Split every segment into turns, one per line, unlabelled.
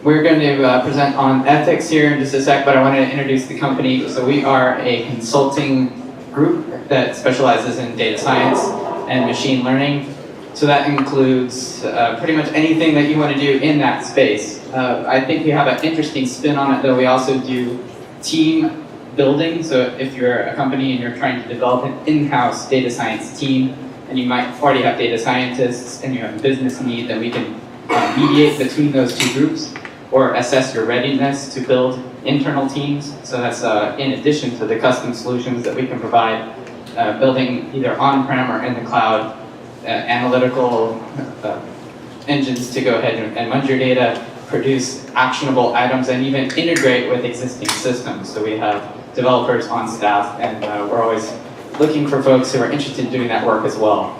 We're going to present on ethics here in just a sec, but I wanted to introduce the company. So we are a consulting group that specializes in data science and machine learning. So that includes pretty much anything that you want to do in that space. I think we have an interesting spin on it, though. We also do team building. So if you're a company and you're trying to develop an in-house data science team, and you might already have data scientists and you have a business need, then we can mediate between those two groups or assess your readiness to build internal teams. So that's in addition to the custom solutions that we can provide, building either on-prem or in the cloud, analytical engines to go ahead and munch your data, produce actionable items, and even integrate with existing systems. So we have developers on staff, and we're always looking for folks who are interested in doing that work as well.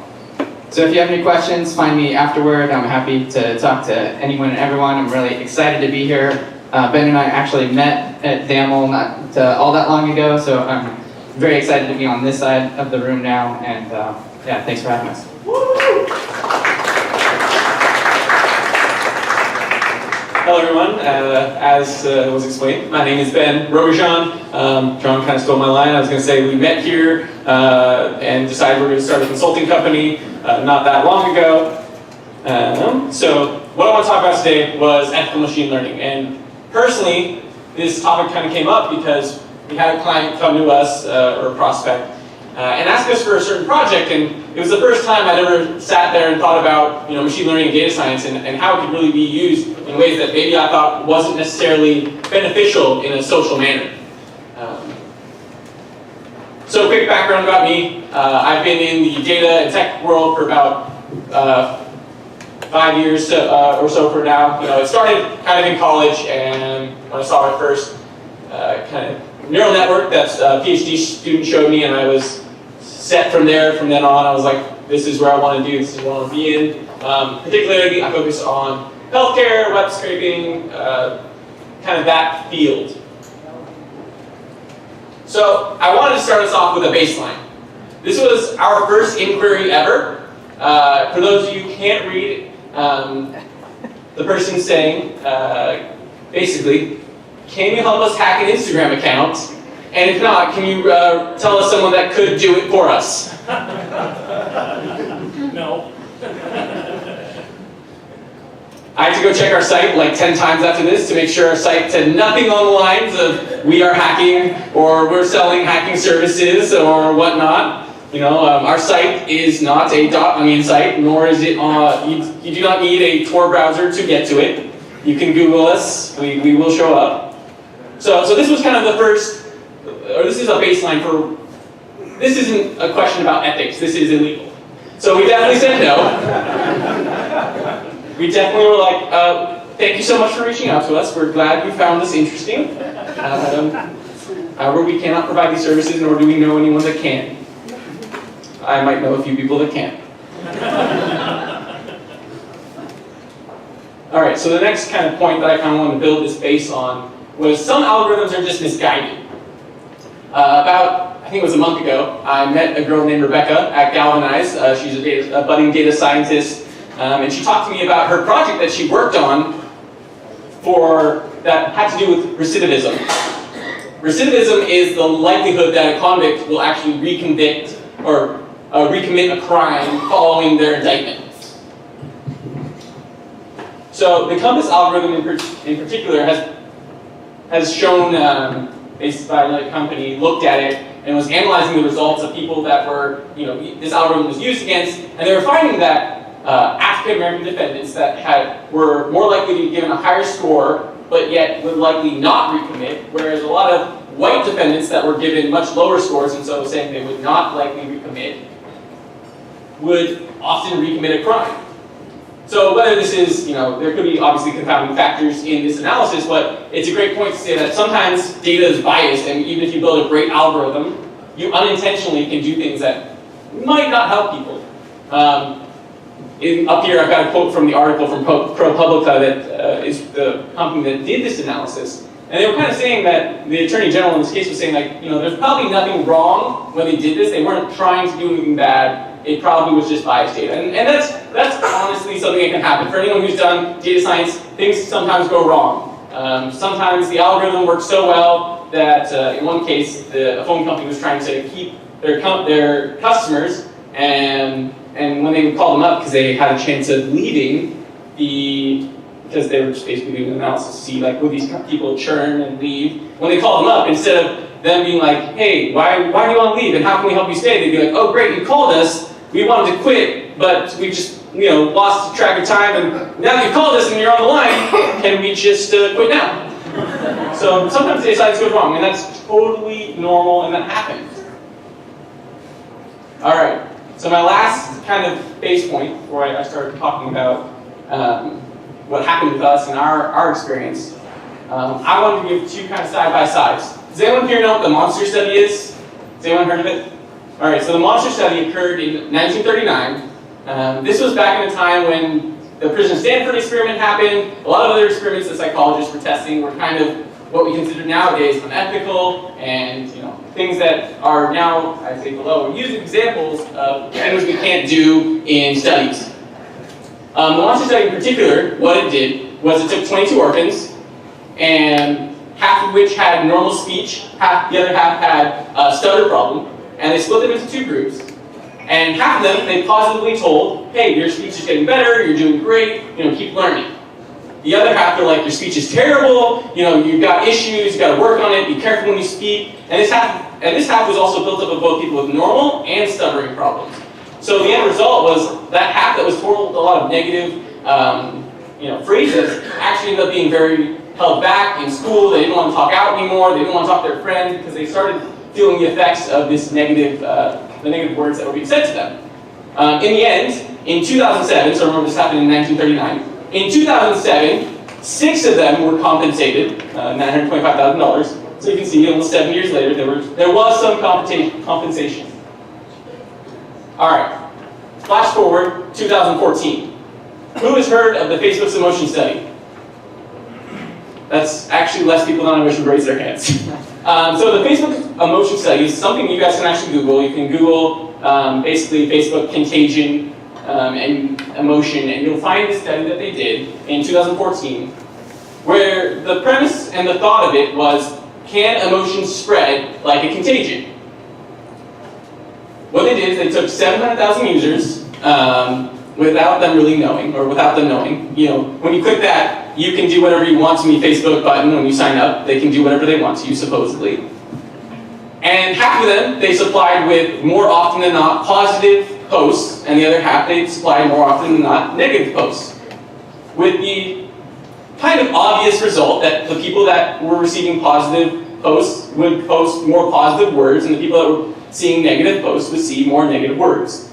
So if you have any questions, find me afterward. I'm happy to talk to anyone and everyone. I'm really excited to be here. Ben and I actually met at DAML not all that long ago, so I'm very excited to be on this side of the room now, and yeah, thanks for having us.
Hello everyone, as was explained, my name is Ben Rogojan. John kind of stole my line. I was going to say we met here and decided we're going to start a consulting company not that long ago. So what I want to talk about today was ethical machine learning. And personally, this topic kind of came up because we had a client come to us, or a prospect, and ask us for a certain project, and it was the first time I'd ever sat there and thought about machine learning and data science and how it could really be used in ways that maybe I thought wasn't necessarily beneficial in a social manner. So quick background about me. I've been in the data and tech world for about 5 years or so for now. It started kind of in college, and when I saw my first kind of neural network that a PhD student showed me, and I was set from there. From then on, I was like, this is where I want to do, this is what I want to be in. Particularly, I focus on healthcare, web scraping, kind of that field. So I wanted to start us off with a baseline. This was our first inquiry ever. For those of you who can't read, the person saying, basically, can you help us hack an Instagram account? And if not, can you tell us someone that could do it for us?
No.
I had to go check our site like 10 times after this to make sure our site said nothing on the lines of we are hacking or we're selling hacking services or whatnot. Our site is not a .onion site, nor is it you do not need a Tor browser to get to it. You can Google us, we will show up. So this was kind of the first, or this is a baseline for, this isn't a question about ethics, this is illegal. So we definitely said no. We definitely were like, thank you so much for reaching out to us. We're glad you found this interesting. However, we cannot provide these services, nor do we know anyone that can. I might know a few people that can. All right, so the next kind of point that I kind of wanted to build this base on was some algorithms are just misguided. About, I think it was a month ago, I met a girl named Rebecca at Galvanize. She's a budding data scientist. And she talked to me about her project that she worked on that had to do with recidivism. Recidivism is the likelihood that a convict will actually recommit a crime following their indictment. So the Compass algorithm in particular has shown, based by another company, looked at it and was analyzing the results of people that were, this algorithm was used against, and they were finding that African-American defendants that were more likely to be given a higher score, but yet would likely not recommit, whereas a lot of white defendants that were given much lower scores, and so saying they would not likely recommit, would often recommit a crime. So whether this is, there could be obviously confounding factors in this analysis, but it's a great point to say that sometimes data is biased, and even if you build a great algorithm, you unintentionally can do things that might not help people. Up here, I've got a quote from the article from ProPublica that is the company that did this analysis. And they were kind of saying that the Attorney General in this case was saying, like, there's probably nothing wrong when they did this. They weren't trying to do anything bad. it probably was just biased data. And that's honestly something that can happen. For anyone who's done data science, things sometimes go wrong. Sometimes the algorithm works so well that in one case, a phone company was trying to keep their customers, and when they would call them up because they had a chance of leaving, because they were just basically doing an analysis to see like would these people churn and leave. When they called them up, instead of them being like, hey, why do you want to leave and how can we help you stay? They'd be like, oh great, you called us, we wanted to quit, but we just lost track of time, and now that you called us and you're on the line, can we just quit now? So sometimes data science goes wrong, and that's totally normal, and that happens. All right, so my last kind of base point before I started talking about what happened with us and our experience, I wanted to give two kind of side-by-sides. Does anyone here know what the monster study is? Has anyone heard of it? All right, so the monster study occurred in 1939. This was back in a time when the prison Stanford experiment happened. A lot of other experiments that psychologists were testing were kind of what we consider nowadays unethical, and things that are now, I'd say below, used examples of things we can't do in studies. The monster study in particular, what it did was it took 22 orphans, and half of which had normal speech, the other half had a stutter problem, and they split them into two groups. And half of them, they positively told, hey, your speech is getting better, you're doing great, keep learning. The other half, they're like, your speech is terrible, you've got issues, you've got to work on it, be careful when you speak. And this half was also built up of both people with normal and stuttering problems. So the end result was that half that was told a lot of negative phrases actually ended up being very held back in school. They didn't want to talk out anymore, they didn't want to talk to their friends because they started feeling the effects of this negative, the negative words that were being said to them. In the end, in 2007, so remember this happened in 1939, in 2007, 6 of them were compensated, $925,000. So you can see almost 7 years later, there was some compensation. All right, flash forward, 2014. Who has heard of the Facebook's emotion study? That's actually less people than I wish would raise their hands. So the Facebook emotion study is something you guys can actually Google. You can Google basically Facebook contagion and emotion, and you'll find this study that they did in 2014, where the premise and the thought of it was, can emotions spread like a contagion? What they did is they took 700,000 users without them really knowing, or without them knowing. When you click that, you can do whatever you want to me Facebook button when you sign up. They can do whatever they want to you, supposedly. And half of them, they supplied with more often than not positive posts, and the other half, they supplied more often than not negative posts. With the kind of obvious result that the people that were receiving positive posts would post more positive words, and the people that were seeing negative posts would see more negative words.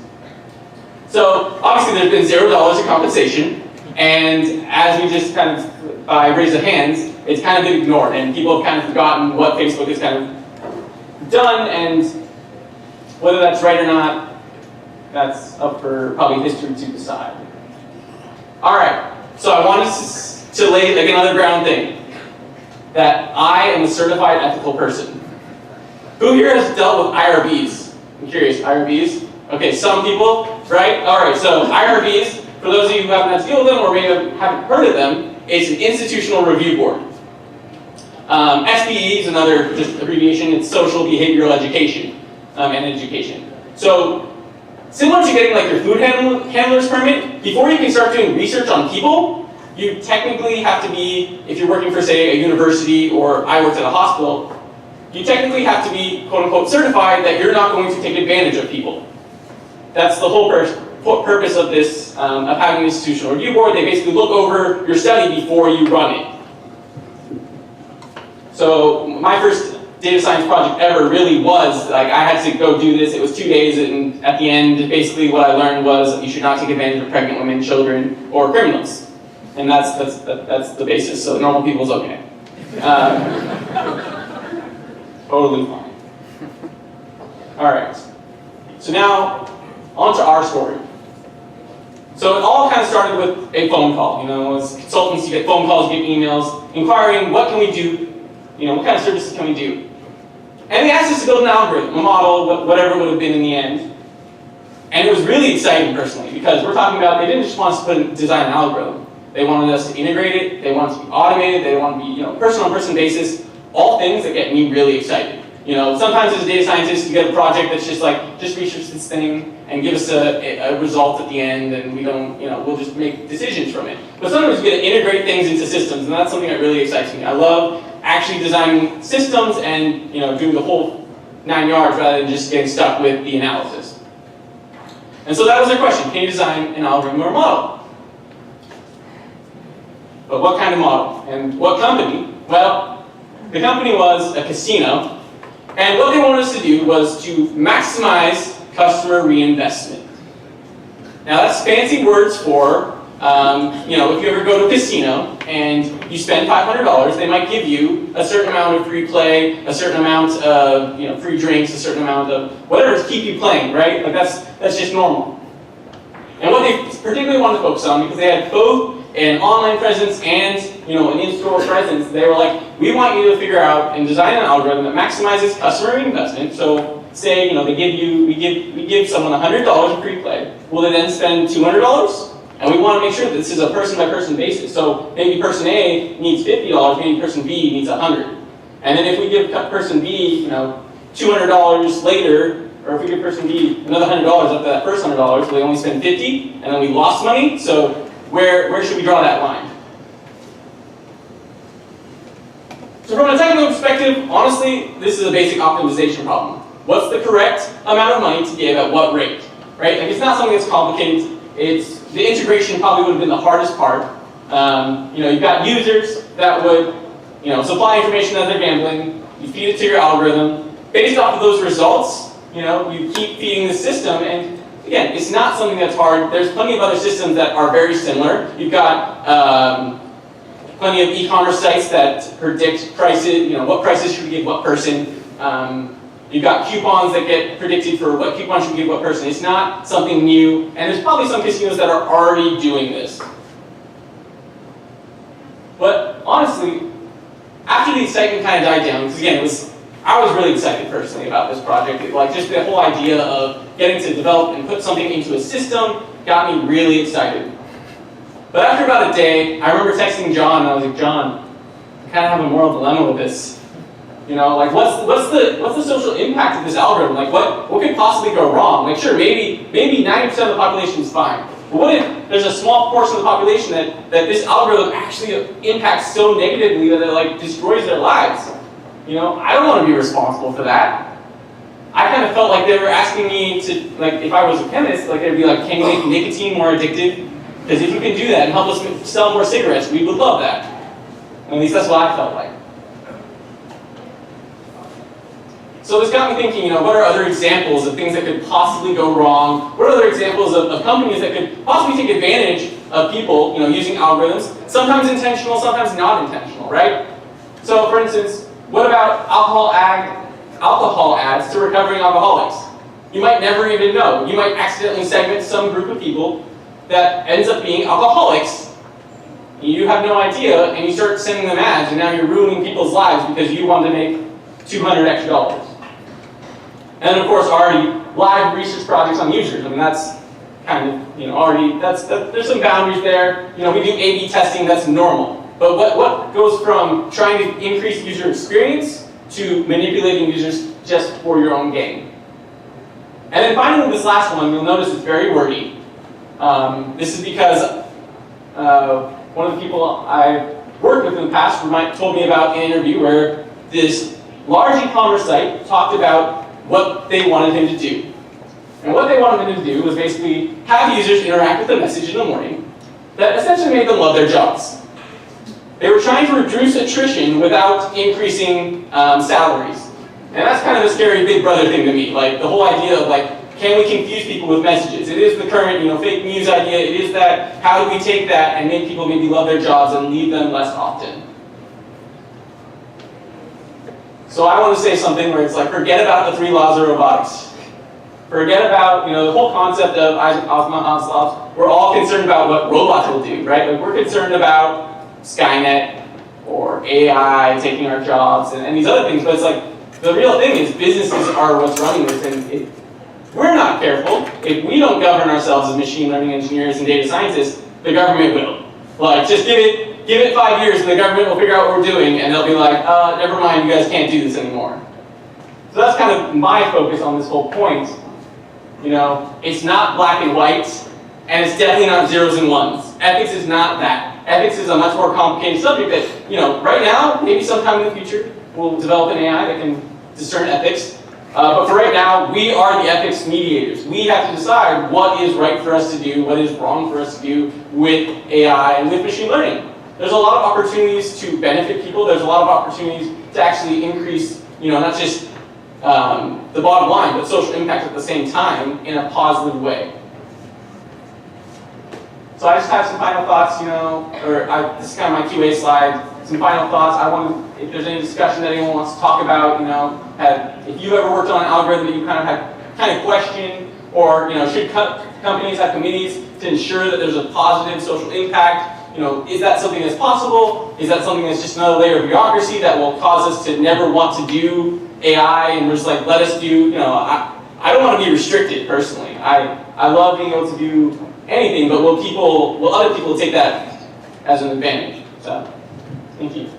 So obviously there's been $0 of compensation, and as we just kind of, by raise of hands, it's kind of been ignored, and people have kind of forgotten what Facebook has kind of done, and whether that's right or not, that's up for probably history to decide. All right, so I want us to lay like another ground thing, that I am a certified ethical person. Who here has dealt with IRBs? I'm curious, IRBs? Okay, some people, right? All right, so IRBs, for those of you who haven't had to deal with them or maybe haven't heard of them, it's an institutional review board. SBE is another just abbreviation. It's social behavioral education and education. So similar to getting like your food handler's permit, before you can start doing research on people, you technically have to be, if you're working for say a university or I worked at a hospital, you technically have to be quote unquote certified that you're not going to take advantage of people. That's the whole purpose of this, of having an institutional review board. They basically look over your study before you run it. So my first data science project ever really was, like I had to go do this, it was 2 days, and at the end, basically what I learned was you should not take advantage of pregnant women, children, or criminals. And that's the basis, so normal people's okay. Totally fine. All right, so now, on to our story. So it all kind of started with a phone call. As consultants, you get phone calls, you get emails, inquiring, what can we do? What kind of services can we do? And they asked us to build an algorithm, a model, whatever it would have been in the end. And it was really exciting personally, because we're talking about, they didn't just want us to design an algorithm. They wanted us to integrate it, they wanted it to be automated, they wanted to be, person-on-person basis, all things that get me really excited. Sometimes as a data scientist, you get a project that's just like, just research this thing and give us a result at the end, and we don't, we'll just make decisions from it. But sometimes you get to integrate things into systems, and that's something that really excites me. I love actually designing systems and, doing the whole 9 yards rather than just getting stuck with the analysis. And so that was their question: can you design an algorithm or a model? But what kind of model? And what company? Well, the company was a casino, and what they wanted us to do was to maximize customer reinvestment. Now that's fancy words for, if you ever go to a casino and you spend $500, they might give you a certain amount of free play, a certain amount of free drinks, a certain amount of whatever to keep you playing, right? Like that's just normal. And what they particularly wanted to focus on, because they had both an online presence and an in-store presence, they were like, we want you to figure out and design an algorithm that maximizes customer investment. So say we give someone $100 of free play. Will they then spend $200? And we want to make sure that this is a person-by-person basis. So maybe person A needs $50, maybe person B needs $100. And then if we give person B, $200 later, or if we give person B another $100 up to that first $100, will they only spend $50, and then we lost money? So where should we draw that line? So from a technical perspective, honestly, this is a basic optimization problem. What's the correct amount of money to give at what rate, right? Like, it's not something that's complicated. It's the integration probably would have been the hardest part. You've got users that would, supply information as they're gambling. You feed it to your algorithm. Based off of those results, you keep feeding the system. And again, it's not something that's hard. There's plenty of other systems that are very similar. You've got plenty of e-commerce sites that predict prices. What prices should we give what person. You've got coupons that get predicted for what coupon should we give what person. It's not something new, and there's probably some casinos that are already doing this. But honestly, after the excitement kind of died down, because again, I was really excited personally about this project. Just the whole idea of getting to develop and put something into a system got me really excited. But after about a day, I remember texting John, and I was like, John, I kind of have a moral dilemma with this. What's the social impact of this algorithm? What could possibly go wrong? Sure, maybe 90% of the population is fine. But what if there's a small portion of the population that this algorithm actually impacts so negatively that it destroys their lives? I don't want to be responsible for that. I kind of felt like they were asking me to, if I was a chemist, they'd be like, can you make nicotine more addictive? Because if you can do that and help us sell more cigarettes, we would love that. At least that's what I felt like. So this got me thinking, what are other examples of things that could possibly go wrong? What are other examples of companies that could possibly take advantage of people, using algorithms? Sometimes intentional, sometimes not intentional, right? So for instance, what about alcohol ads to recovering alcoholics? You might never even know. You might accidentally segment some group of people that ends up being alcoholics. You have no idea, and you start sending them ads, and now you're ruining people's lives because you want to make $200 extra. And then of course already live research projects on users. That's kind of, already, there's some boundaries there. We do A/B testing, that's normal. But what goes from trying to increase user experience to manipulating users just for your own gain? And then finally this last one, you'll notice it's very wordy. This is because one of the people I've worked with in the past told me about an interview where this large e-commerce site talked about what they wanted him to do. And what they wanted him to do was basically have users interact with the message in the morning that essentially made them love their jobs. They were trying to reduce attrition without increasing salaries. And that's kind of a scary big brother thing to me. The whole idea of can we confuse people with messages? It is the current fake news idea. It is that, how do we take that and make people maybe love their jobs and leave them less often? So I want to say something where it's forget about the 3 laws of robotics. Forget about, the whole concept of Isaac Asimov's laws. We're all concerned about what robots will do, right? We're concerned about Skynet or AI taking our jobs and these other things, but it's the real thing is businesses are what's running this, and we're not careful, if we don't govern ourselves as machine learning engineers and data scientists, the government will. Like, just give it 5 years and the government will figure out what we're doing, and they'll be like, never mind, you guys can't do this anymore. So that's kind of my focus on this whole point. You know, it's not black and white, and it's definitely not zeros and ones. Ethics is not that. Ethics is a much more complicated subject that, you know, right now, maybe sometime in the future, we'll develop an AI that can discern ethics. But for right now, we are the ethics mediators. We have to decide what is right for us to do, what is wrong for us to do with AI and with machine learning. There's a lot of opportunities to benefit people. There's a lot of opportunities to actually increase, you know, not just the bottom line, but social impact at the same time in a positive way. So I just have some final thoughts, you know, this is kind of my QA slide. Some final thoughts. If there's any discussion that anyone wants to talk about, you know, if you've ever worked on an algorithm that you kind of question, or, you know, should companies have committees to ensure that there's a positive social impact? You know, is that something that's possible? Is that something that's just another layer of bureaucracy that will cause us to never want to do AI and just like let us do, you know, I don't want to be restricted personally. I love being able to do anything, but will other people take that as an advantage? So, thank you.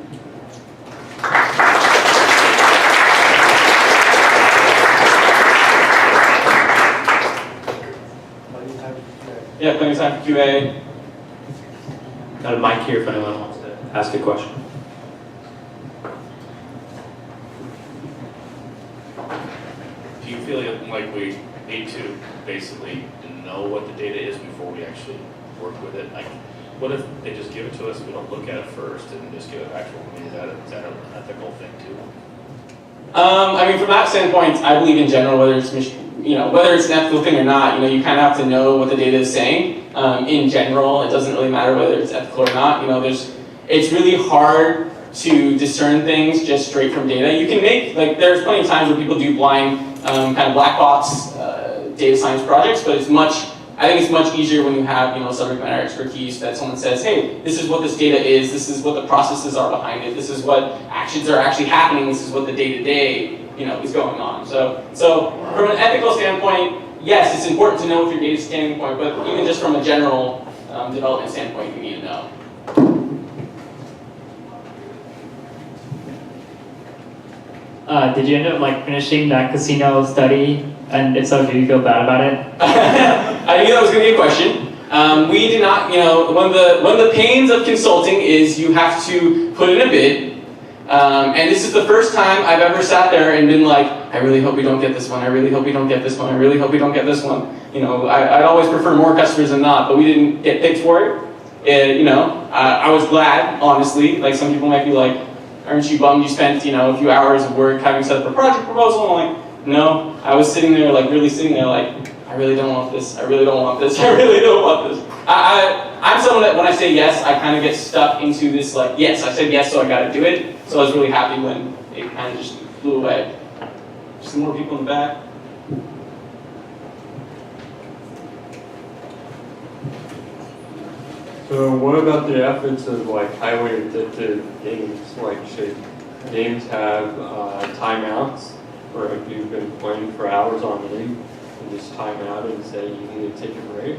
Yeah, plenty of time for QA.
Got a mic here if anyone wants to ask a question.
Do you feel like we need to basically know what the data is before we actually work with it? Like, what if they just give it to us, we don't look at it first, and just give it back to them? I mean, is that an ethical thing too?
I mean, from that standpoint, I believe in general, whether it's an ethical thing or not, you know, you kind of have to know what the data is saying. In general, it doesn't really matter whether it's ethical or not. You know, it's really hard to discern things just straight from data. You can there's plenty of times where people do blind, kind of black box data science projects, but I think it's much easier when you have, you know, subject matter expertise that someone says, hey, this is what this data is, this is what the processes are behind it, this is what actions are actually happening, this is what the day-to-day, you know, is going on. So from an ethical standpoint, yes, it's important to know with your data standpoint, but even just from a general development standpoint, you need to know.
Did you end up finishing that casino study? And if so, do you feel bad about it?
I knew that was going to be a question. We did not, you know, one of the pains of consulting is you have to put in a bid. And this is the first time I've ever sat there and been like, I really hope we don't get this one. I really hope we don't get this one. I really hope we don't get this one. You know, I'd always prefer more customers than not, but we didn't get picked for it. And, you know, I was glad, honestly. Like, some people might be like, aren't you bummed you spent, you know, a few hours of work having set up a project proposal? And I'm like, no, I was sitting there, really sitting there, I really don't want this. I really don't want this. I really don't want this. I'm someone that when I say yes, I kind of get stuck into this, yes, I said yes, so I got to do it. So I was really happy when it kind of just flew away. Just more people in the back.
So what about the efforts of highly addictive games? Should games have timeouts, or have you been playing for hours on end and just time out and say you need to take a break?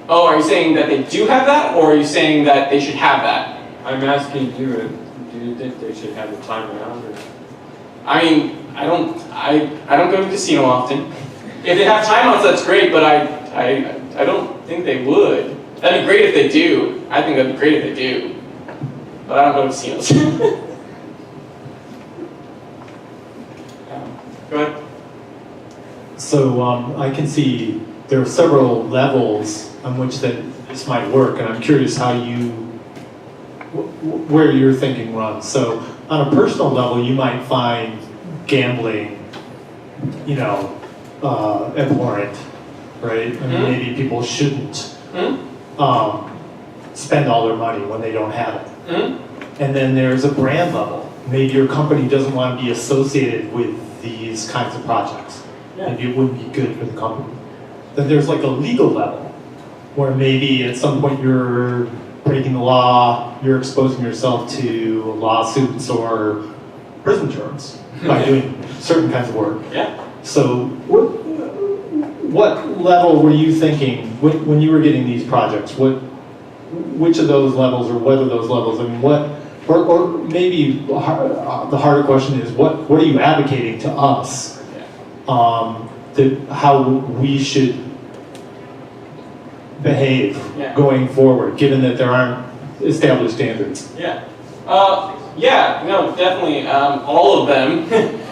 Oh, are you saying that they do have that, or are you saying that they should have that?
I'm asking you, do you think they should have a timeout? Or?
I mean, I don't go to the casino often. If they have timeouts, that's great, but I don't think they would. That'd be great if they do. I think that'd be great if they do. But I don't go to casinos. Go ahead.
So I can see there are several levels on which this might work, and I'm curious where your thinking runs. So on a personal level, you might find gambling, abhorrent, right? I mean, maybe people shouldn't spend all their money when they don't have it. And then there's a brand level. Maybe your company doesn't want to be associated with these kinds of projects. Maybe it wouldn't be good for the company. Then there's a legal level, where maybe at some point you're breaking the law, you're exposing yourself to lawsuits or prison terms by doing certain kinds of work.
Yeah.
So what level were you thinking when you were getting these projects? Which of those levels, or what are those levels? I mean, or maybe the harder question is, what are you advocating to us? How we should behave going forward, given that there aren't established standards?
No, definitely. All of them.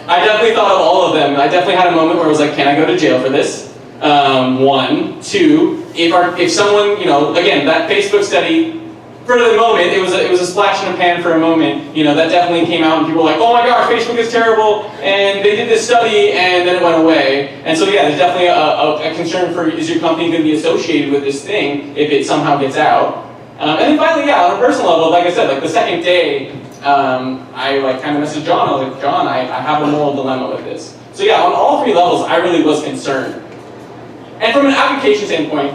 I definitely thought of all of them. I definitely had a moment where I was like, can I go to jail for this? One. Two, if someone, again, that Facebook study, for the moment, it was a splash in a pan for a moment. That definitely came out and people were like, oh my gosh, Facebook is terrible, and they did this study, and then it went away. And so yeah, there's definitely a concern for, is your company going to be associated with this thing if it somehow gets out? And then finally, on a personal level, like I said, like the second day, I kind of messaged John. I was like, John, I have a moral dilemma with this. So yeah, on all three levels, I really was concerned. And from an application standpoint,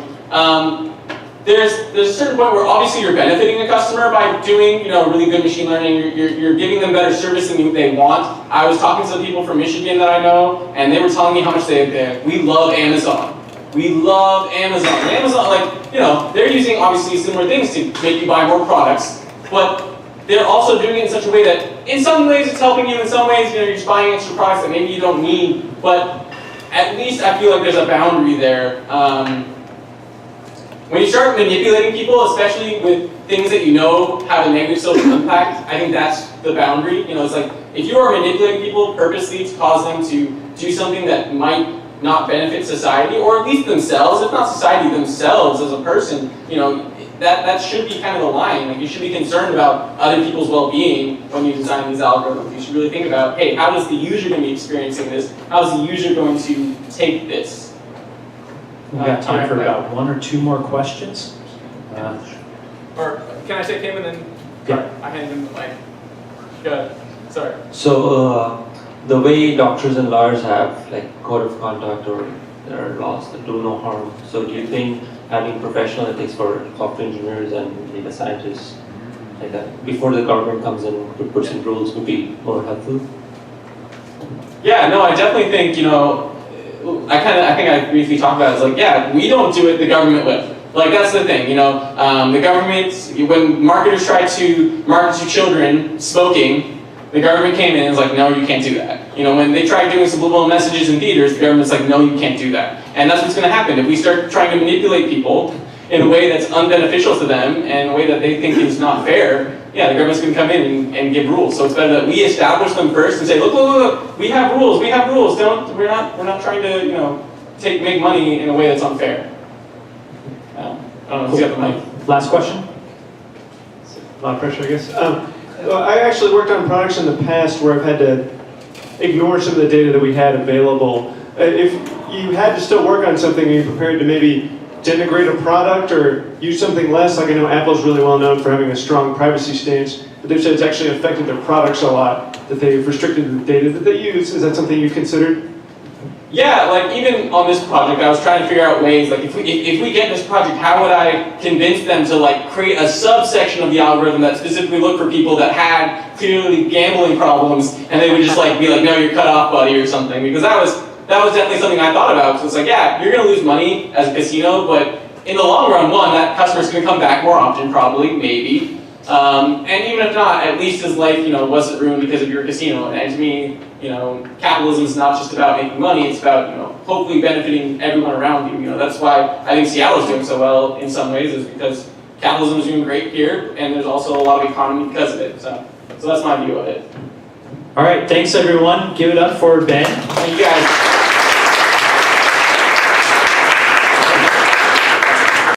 there's a certain point where obviously you're benefiting the customer by doing really good machine learning. You're giving them better service than they want. I was talking to some people from Michigan that I know, and they were telling me how much we love Amazon. We love Amazon. And Amazon, they're using obviously similar things to make you buy more products, but they're also doing it in such a way that in some ways it's helping you, in some ways you're just buying extra products that maybe you don't need, but at least I feel like there's a boundary there. When you start manipulating people, especially with things that have a negative social impact, I think that's the boundary. It's like, if you are manipulating people purposely to cause them to do something that might not benefit society, or at least themselves, if not society, themselves as a person, that should be kind of the line. Like, you should be concerned about other people's well-being when you design these algorithms. You should really think about, hey, how is the user going to be experiencing this? How is the user going to take this?
We've got time for about one or two more questions.
Or can I say Kim and then I hand him the mic? Go ahead. Sorry.
So the way doctors and lawyers have code of conduct, or there are laws that do no harm. So do you think having professional ethics for software engineers and data scientists, like that, before the government comes in and puts in rules, would be more helpful?
Yeah, no, I definitely think, I think I briefly talked about it. It's like, we don't do it, the government will. That's the thing, the government, when marketers try to market to children smoking, the government came in and was like, no, you can't do that. When they tried doing subliminal messages in theaters, the government's like, no, you can't do that. And that's what's going to happen. If we start trying to manipulate people in a way that's unbeneficial to them, and a way that they think is not fair, the government's going to come in and give rules. So it's better that we establish them first and say, look, we have rules. We're not trying to, make money in a way that's unfair. I don't know if you got the mic.
Last question?
A lot of pressure, I guess. I actually worked on products in the past where I've had to ignore some of the data that we had available. If you had to still work on something, are you prepared to maybe denigrate a product or use something less? Like, I know Apple's really well known for having a strong privacy stance, but they've said it's actually affected their products a lot, that they've restricted the data that they use. Is that something you've considered?
Yeah, even on this project, I was trying to figure out ways, if we get this project, how would I convince them to create a subsection of the algorithm that specifically looked for people that had clearly gambling problems, and they would just be like, no, you're cut off, buddy, or something, because that was definitely something I thought about. So it's like, you're going to lose money as a casino, but in the long run, that customer's going to come back more often, probably, maybe. And even if not, at least his life, wasn't ruined because of your casino. And to me, capitalism is not just about making money, it's about, hopefully benefiting everyone around you. That's why I think Seattle's doing so well in some ways, is because capitalism is doing great here, and there's also a lot of economy because of it. So that's my view of it.
All right, thanks everyone. Give it up for Ben.
Thank you guys.